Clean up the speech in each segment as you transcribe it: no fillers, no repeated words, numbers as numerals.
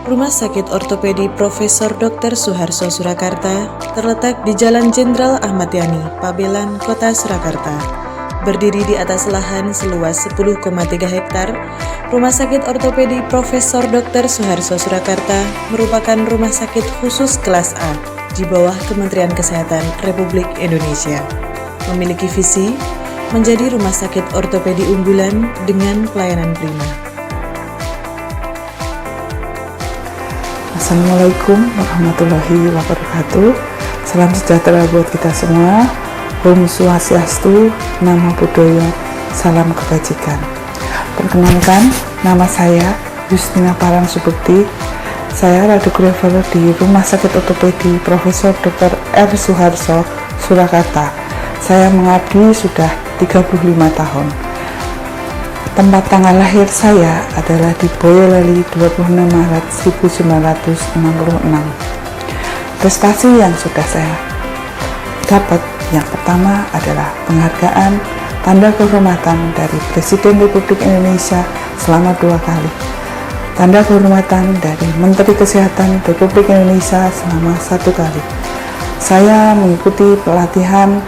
Rumah Sakit Ortopedi Profesor Dr. Suharso Surakarta terletak di Jalan Jenderal Ahmad Yani, Pabelan, Kota Surakarta. Berdiri di atas lahan seluas 10,3 hektar, Rumah Sakit Ortopedi Profesor Dr. Suharso Surakarta merupakan rumah sakit khusus kelas A di bawah Kementerian Kesehatan Republik Indonesia. Memiliki visi menjadi rumah sakit ortopedi unggulan dengan pelayanan prima. Assalamualaikum warahmatullahi wabarakatuh. Salam sejahtera buat kita semua. Om Swastiastu, Namo Buddhaya, salam kebajikan. Perkenalkan, nama saya Justina Parang Subekti. Saya radiografer di Rumah Sakit Ortopedi Profesor Dr. R. Suharso Surakarta. Saya mengabdi sudah 35 tahun. Tempat tanggal lahir saya adalah di Boyolali 26 Maret 1966. Prestasi yang sudah saya dapat yang pertama adalah penghargaan tanda kehormatan dari Presiden Republik Indonesia selama 2 kali. Tanda kehormatan dari Menteri Kesehatan Republik Indonesia selama 1 kali. Saya mengikuti pelatihan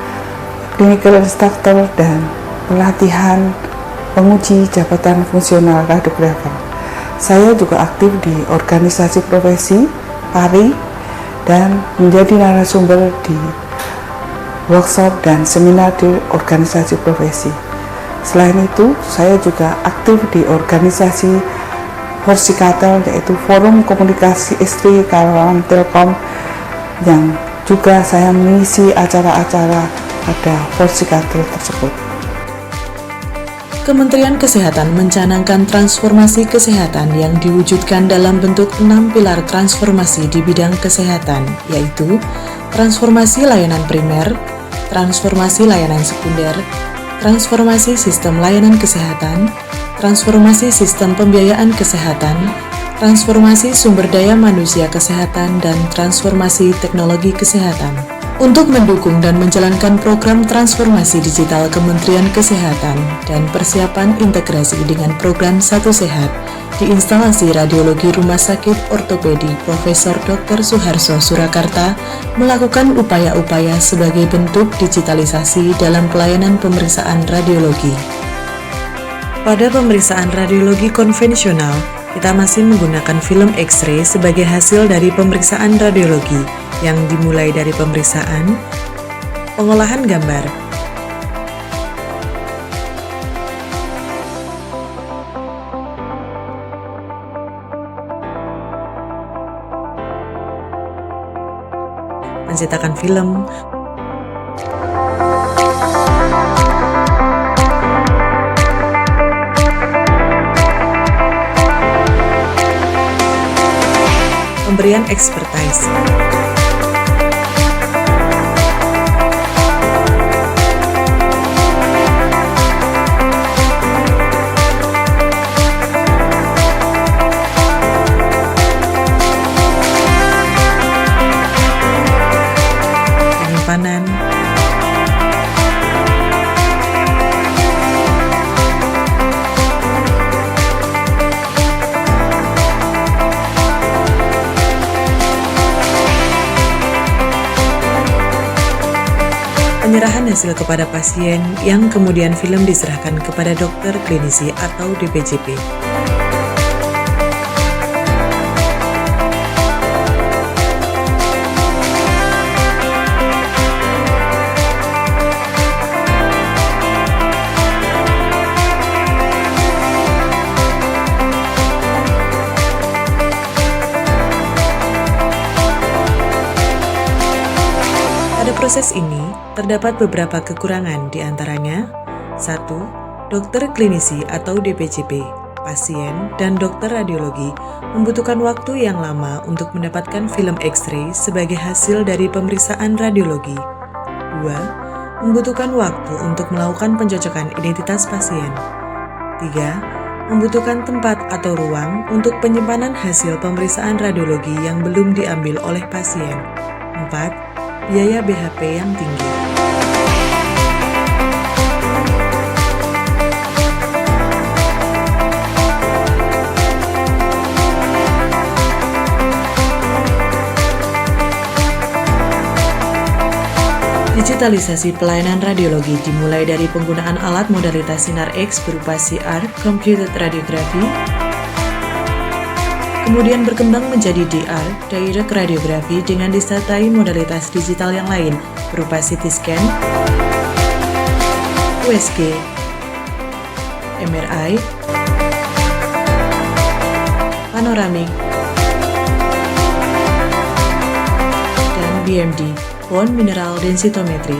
clinical instructor dan pelatihan penguji jabatan fungsional radiografer. Saya juga aktif di organisasi profesi, PARI, dan menjadi narasumber di workshop dan seminar di organisasi profesi. Selain itu, saya juga aktif di organisasi Horsikatel, yaitu Forum Komunikasi Istri Karyawan Telkom, yang juga saya mengisi acara-acara pada Horsikatel tersebut. Kementerian Kesehatan mencanangkan transformasi kesehatan yang diwujudkan dalam bentuk 6 pilar transformasi di bidang kesehatan, yaitu transformasi layanan primer, transformasi layanan sekunder, transformasi sistem layanan kesehatan, transformasi sistem pembiayaan kesehatan, transformasi sumber daya manusia kesehatan, dan transformasi teknologi kesehatan. Untuk mendukung dan menjalankan program transformasi digital Kementerian Kesehatan dan persiapan integrasi dengan program Satu Sehat di instalasi radiologi Rumah Sakit Ortopedi Profesor Dr. Suharso Surakarta melakukan upaya-upaya sebagai bentuk digitalisasi dalam pelayanan pemeriksaan radiologi. Pada pemeriksaan radiologi konvensional, kita masih menggunakan film X-ray sebagai hasil dari pemeriksaan radiologi yang dimulai dari pemeriksaan, pengolahan gambar, mencetakan film, pemberian expertise, penyimpanan, penyerahan hasil kepada pasien yang kemudian film diserahkan kepada dokter klinisi atau DPJP. Pada proses ini, terdapat beberapa kekurangan, di antaranya 1. Dokter klinisi atau DPJP, pasien, dan dokter radiologi membutuhkan waktu yang lama untuk mendapatkan film X-ray sebagai hasil dari pemeriksaan radiologi. 2. Membutuhkan waktu untuk melakukan pencocokan identitas pasien. 3. Membutuhkan tempat atau ruang untuk penyimpanan hasil pemeriksaan radiologi yang belum diambil oleh pasien. 4. Biaya BHP yang tinggi. Digitalisasi pelayanan radiologi dimulai dari penggunaan alat modalitas sinar X berupa CR, Computed Radiography, kemudian berkembang menjadi DR, Direct Radiography dengan disertai modalitas digital yang lain berupa CT scan, USG, MRI, panoramik, dan BMD, Bone Mineral Densitometry.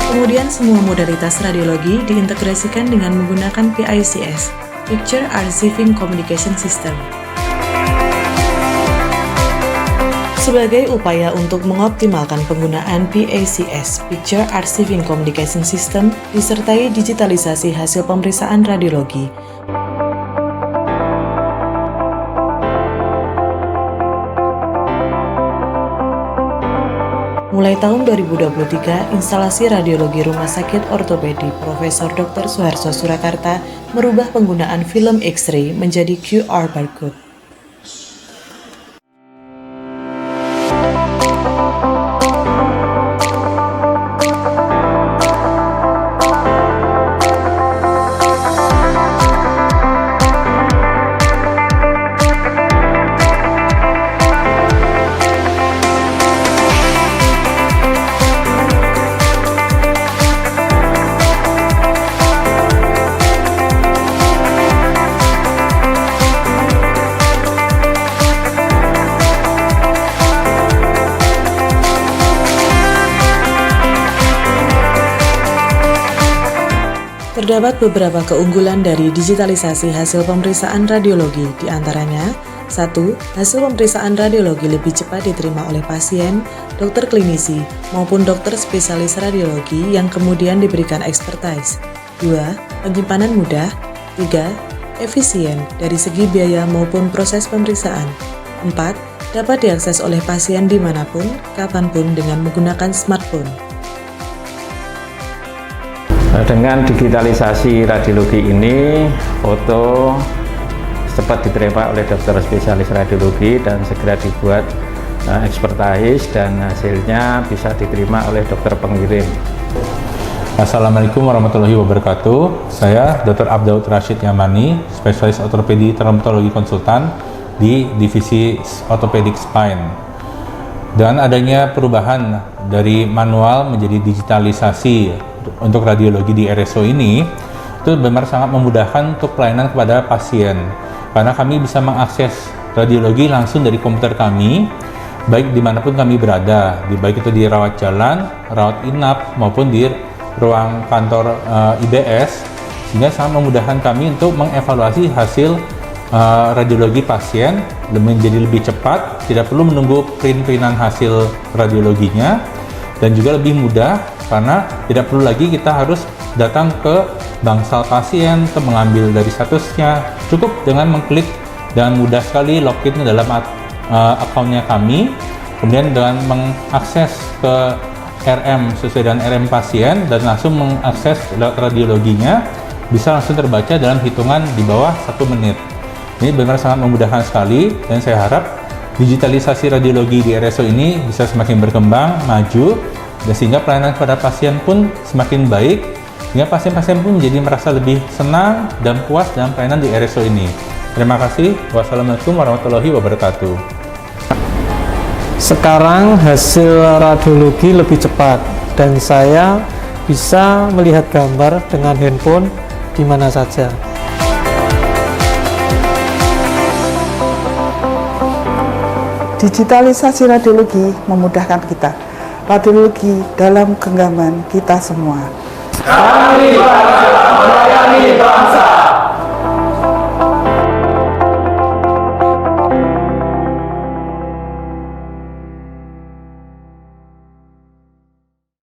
Kemudian semua modalitas radiologi diintegrasikan dengan menggunakan PICS, Picture Archiving Communication System. Sebagai upaya untuk mengoptimalkan penggunaan PACS, Picture Archiving Communication System, disertai digitalisasi hasil pemeriksaan radiologi. Mulai tahun 2023, instalasi radiologi Rumah Sakit Ortopedi Profesor Dr. Suharso Surakarta merubah penggunaan film X-ray menjadi QR barcode. Terdapat beberapa keunggulan dari digitalisasi hasil pemeriksaan radiologi, di antaranya 1. Hasil pemeriksaan radiologi lebih cepat diterima oleh pasien, dokter klinisi, maupun dokter spesialis radiologi yang kemudian diberikan expertise. 2. Penyimpanan mudah. 3. Efisien dari segi biaya maupun proses pemeriksaan. 4. Dapat diakses oleh pasien dimanapun, kapanpun dengan menggunakan smartphone. Dengan digitalisasi radiologi ini, foto cepat diterima oleh dokter spesialis radiologi dan segera dibuat expertise dan hasilnya bisa diterima oleh dokter pengirim. Assalamualaikum warahmatullahi wabarakatuh. Saya Dr. Abdaud Rashid Yamani, spesialis ortopedi traumatologi konsultan di divisi orthopedic spine. Dengan adanya perubahan dari manual menjadi digitalisasi untuk radiologi di RSO ini, itu benar sangat memudahkan untuk pelayanan kepada pasien, karena kami bisa mengakses radiologi langsung dari komputer kami, baik dimanapun kami berada, baik itu di rawat jalan, rawat inap, maupun di ruang kantor IBS, sehingga sangat memudahkan kami untuk mengevaluasi hasil radiologi pasien menjadi lebih cepat, tidak perlu menunggu print-printan hasil radiologinya, dan juga lebih mudah karena tidak perlu lagi kita harus datang ke bangsal pasien untuk mengambil dari statusnya. Cukup dengan mengklik dengan mudah sekali login dalam akunnya kami, kemudian dengan mengakses ke RM sesuai dengan RM pasien dan langsung mengakses radiologinya, bisa langsung terbaca dalam hitungan di bawah 1 menit. Ini benar sangat memudahkan sekali, dan saya harap digitalisasi radiologi di RSO ini bisa semakin berkembang, maju, dan sehingga pelayanan kepada pasien pun semakin baik, sehingga pasien-pasien pun menjadi merasa lebih senang dan puas dalam pelayanan di RSO ini. Terima kasih. Wassalamualaikum warahmatullahi wabarakatuh. Sekarang hasil radiologi lebih cepat dan saya bisa melihat gambar dengan handphone di mana saja. Digitalisasi radiologi memudahkan kita. Radiologi dalam genggaman kita semua. Kami